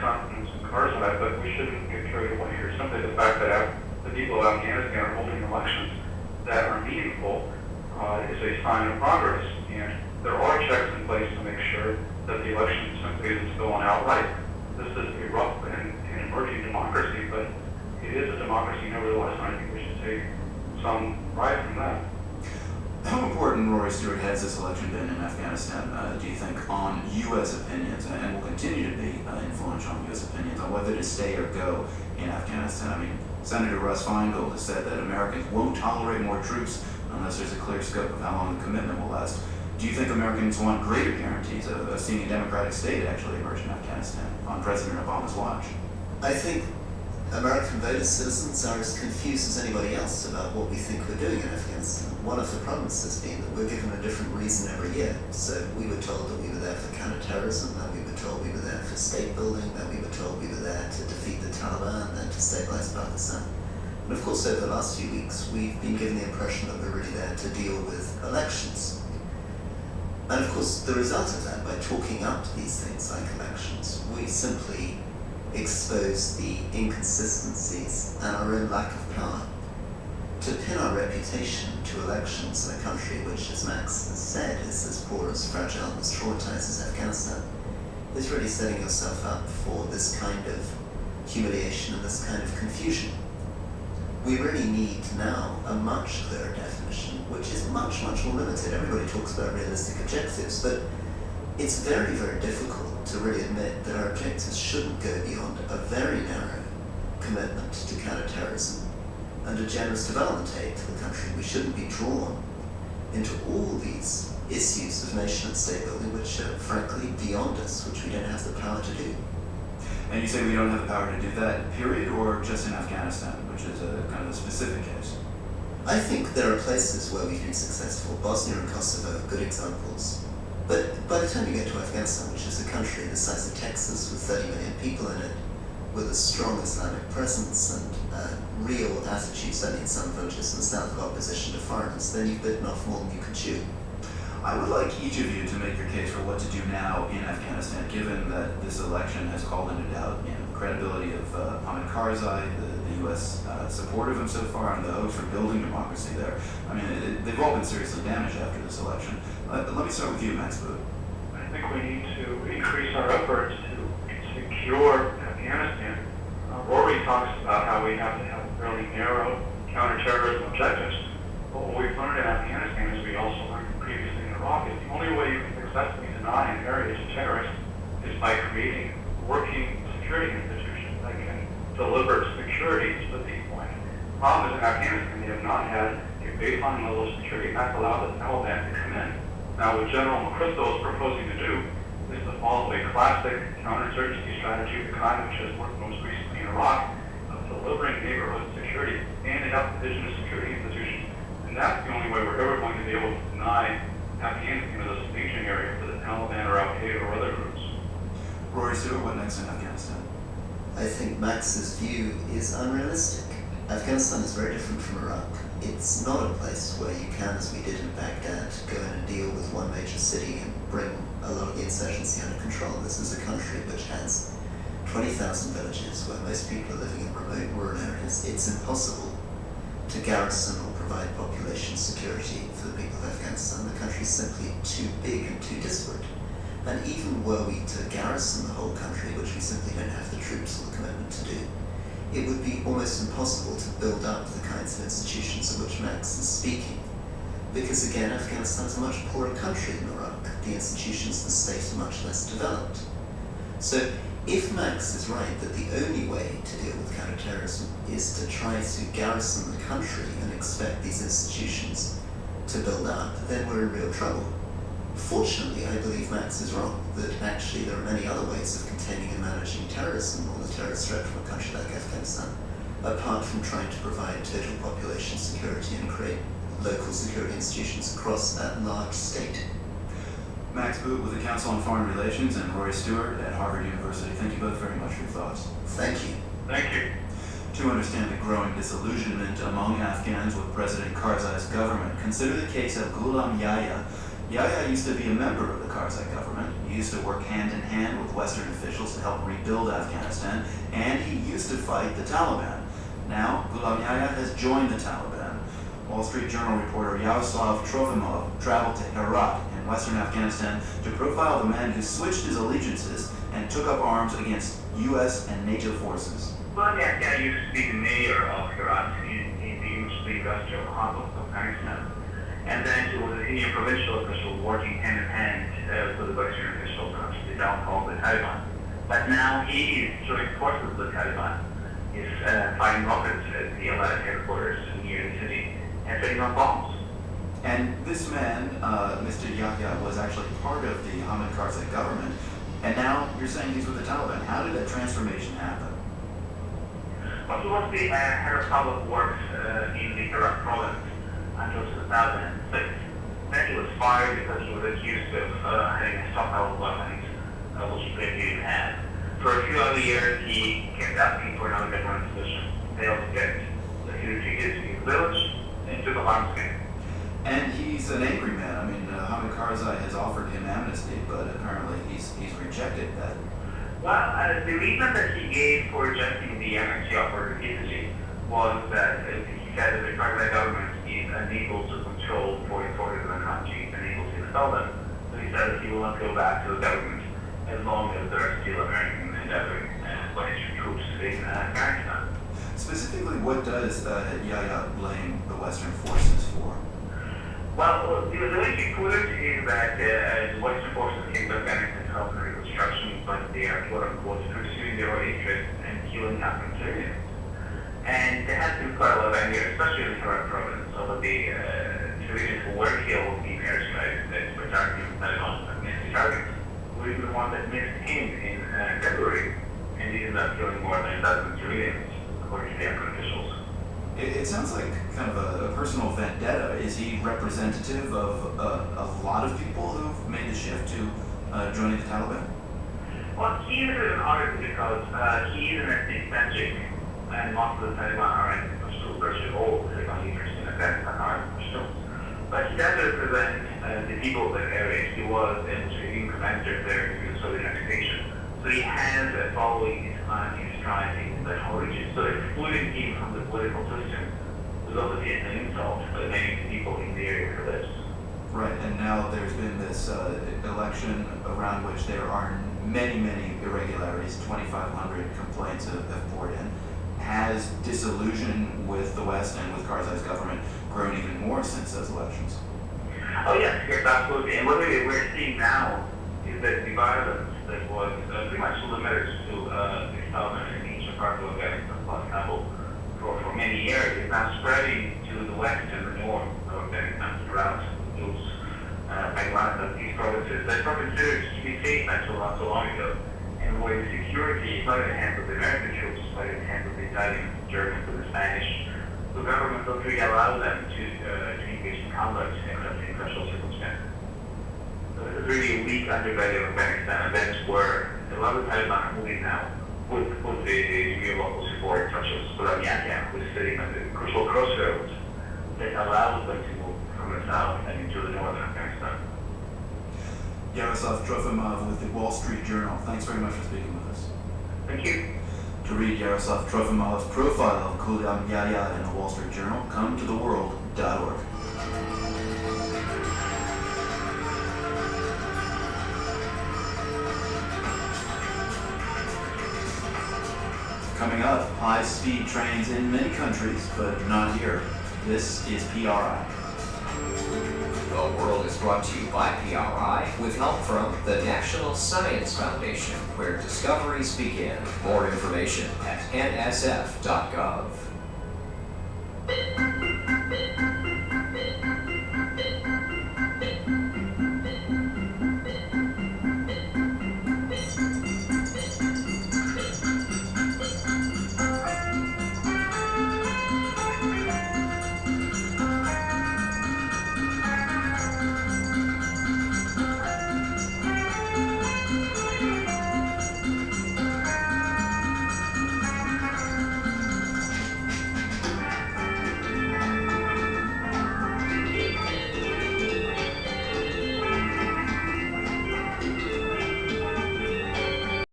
confidence in Karzai, but we shouldn't get carried away here. Simply the fact that the people of Afghanistan are holding elections that are meaningful is a sign of progress. And there are checks in place to make sure that the election simply isn't stolen outright. This is a rough and emerging democracy, but it is a democracy nevertheless, and I think we should take some pride from that. How important, Rory Stewart, has this election been in Afghanistan, do you think, on U.S. opinions, and will continue to be influential on U.S. opinions, on whether to stay or go in Afghanistan? I mean, Senator Russ Feingold has said that Americans won't tolerate more troops unless there's a clear scope of how long the commitment will last. Do you think Americans want greater guarantees of seeing a democratic state actually emerge in Afghanistan on President Obama's watch? I think American voters, citizens, are as confused as anybody else about what we think we're doing in Afghanistan. One of the problems has been that we're given a different reason every year. So we were told that we were there for counterterrorism, then we were told we were there for state building, then we were told we were there to defeat the Taliban, then to stabilize Pakistan. And of course, over the last few weeks, we've been given the impression that we're really there to deal with elections. And of course, the result of that, by talking up these things like elections, we simply expose the inconsistencies and our own lack of power. To pin our reputation to elections in a country which, as Max has said, is as poor, as fragile, and as traumatized as Afghanistan, is really setting yourself up for this kind of humiliation and this kind of confusion. We really need now a much clearer definition, which is much, much more limited. Everybody talks about realistic objectives, but it's very, very difficult to really admit that our objectives shouldn't go beyond a very narrow commitment to counterterrorism and a generous development aid to the country. We shouldn't be drawn into all these issues of nation and state building which are frankly beyond us, which we don't have the power to do. And you say we don't have the power to do that, period, or just in Afghanistan, which is a kind of a specific case? I think there are places where we've been successful. Bosnia and Kosovo are good examples. But by the time you get to Afghanistan, which is a country the size of Texas with 30 million people in it, with a strong Islamic presence and real attitude, certainly in some villages in the south, of opposition to foreigners, then you've bitten off more than you can chew. I would like each of you to make your case for what to do now in Afghanistan, given that this election has called into doubt the credibility of Hamid Karzai, the U.S. support of him so far, and the hopes for building democracy there. I mean, they've all been seriously damaged after this election. Let me start with you, Max Boot. I think we need to increase our efforts to secure Afghanistan. Rory talks about how we have to have fairly narrow counterterrorism objectives. But what we've learned in Afghanistan, as we also learned previously in Iraq, is the only way you can successfully deny an area to terrorists is by creating working security institutions that can deliver security to the people. And the problem is in Afghanistan, they have not had a baseline level of security, and that's allowed the Taliban to come in. Now, what General McChrystal is proposing to do is to follow a classic counterinsurgency strategy of the kind which has worked most recently in Iraq, of delivering neighborhood security, standing up indigenous security institutions. And that's the only way we're ever going to be able to deny Afghanistan as a staging area for the Taliban or Al-Qaeda or other groups. Rory Stewart, what next in Afghanistan? I think Max's view is unrealistic. Afghanistan is very different from Iraq. It's not a place where you can, as we did in Baghdad, go in and deal with one major city and bring a lot of the insurgency under control. This is a country which has 20,000 villages where most people are living in remote rural areas. It's impossible to garrison or provide population security for the people of Afghanistan. The country is simply too big and too disparate. And even were we to garrison the whole country, which we simply don't have the troops or the commitment to do, it would be almost impossible to build up the kinds of institutions of which Max is speaking. Because again, Afghanistan is a much poorer country than Iraq. The institutions of the state are much less developed. So if Max is right that the only way to deal with counterterrorism is to try to garrison the country and expect these institutions to build up, then we're in real trouble. Fortunately, I believe Max is wrong, that actually there are many other ways of containing and managing terrorism or the terrorist threat from a country like Afghanistan, apart from trying to provide total population security and create local security institutions across that large state. Max Boot with the Council on Foreign Relations and Rory Stewart at Harvard University. Thank you both very much for your thoughts. Thank you. Thank you. To understand the growing disillusionment among Afghans with President Karzai's government, consider the case of Ghulam Yahya. Yahya used to be a member of the Karzai government. He used to work hand in hand with Western officials to help rebuild Afghanistan, and he used to fight the Taliban. Now, Ghulam Yahya has joined the Taliban. Wall Street Journal reporter Yaroslav Trofimov traveled to Herat in western Afghanistan to profile the man who switched his allegiances and took up arms against U.S. and NATO forces. Ghulam Yahya used to be the mayor of Herat in the hugely industrial hub of Afghanistan. And then he was a senior provincial official working hand in hand with the Western officials until the downfall of the Taliban. But now he is joining forces with the Taliban. He's fighting rockets at the Al-Qaeda headquarters near the city and setting off bombs. And this man, Mr. Yahya, was actually part of the Hamid Karzai government, and now you're saying he's with the Taliban. How did that transformation happen? Well, he was the head of public works in the Herat province until 2006. Then he was fired because he was accused of having a stockpile of weapons, which he claimed he didn't have. For a few other years, he kept asking for another government position, failed to get it. So he retreated to his village and took up arms again. And he's an angry man. I mean, Hamid Karzai has offered him amnesty, but apparently he's rejected that. Well, the reason that he gave for rejecting the amnesty offer repeatedly was that he said that the Karzai government is unable to control foreign forces in the country, unable to expel them. So he said that he will not go back to the government as long as there are still Americans endeavoring Western troops in Afghanistan. Specifically, what does Yahya blame the Western forces for? Well, the way he put it is that the Western forces came to Afghanistan to help in reconstruction, but they are quote-unquote pursuing their own interests and killing Afghan civilians. And there has been quite a lot of anger, especially in the Herat province, over the civilians who were killed in airstrikes that were targeting the Taliban against targets. We even the one that missed him in February, and he ended up killing more than a dozen civilians, according to the Afghan officials. It sounds like kind of a personal vendetta. Is he representative of a lot of people who've made the shift to joining the Taliban? Well, he is an artist because he is an ethnic-centric, and most of the Taliban are ethnic Pashtuns, virtually all Taliban leaders in Afghanistan are Pashtuns. But he does represent the people of that area. He was an intriguing commander there in the Soviet occupation. So he has a following his clan, his tribe in that whole region. So excluding him from the political system was obviously an insult to many people in the area where he lives. Right, and now there's been this election around which there are many, many irregularities. 2,500 complaints have poured in. Has disillusion with the West and with Karzai's government grown even more since those elections? Oh yes, absolutely. And what we're seeing now is that the violence that was pretty much limited to the southern and eastern part of Afghanistan plus Kabul for many years is now spreading to the west and the north of Afghanistan throughout those these provinces that were considered to be safe until not so long ago. And where the security is not in the hands of the American troops, but in the hands of the Italians, the Germans, and the Spanish, the government don't really allow them to engage in conduct except in special circumstances. So it's really a weak underbelly of Afghanistan, and that's where a lot of the Taliban are moving now, with the degree of local support, such as Ghulam Yahya, who is sitting at the crucial crossroads that allows them to move from the south and into the north of Afghanistan. Yaroslav Trofimov with the Wall Street Journal. Thanks very much for speaking with us. Thank you. To read Yaroslav Trofimov's profile of Ghulam Yahya in the Wall Street Journal, come to theworld.org. Coming up, high-speed trains in many countries, but not here. This is PRI. The World is brought to you by PRI with help from the National Science Foundation, where discoveries begin. More information at nsf.gov.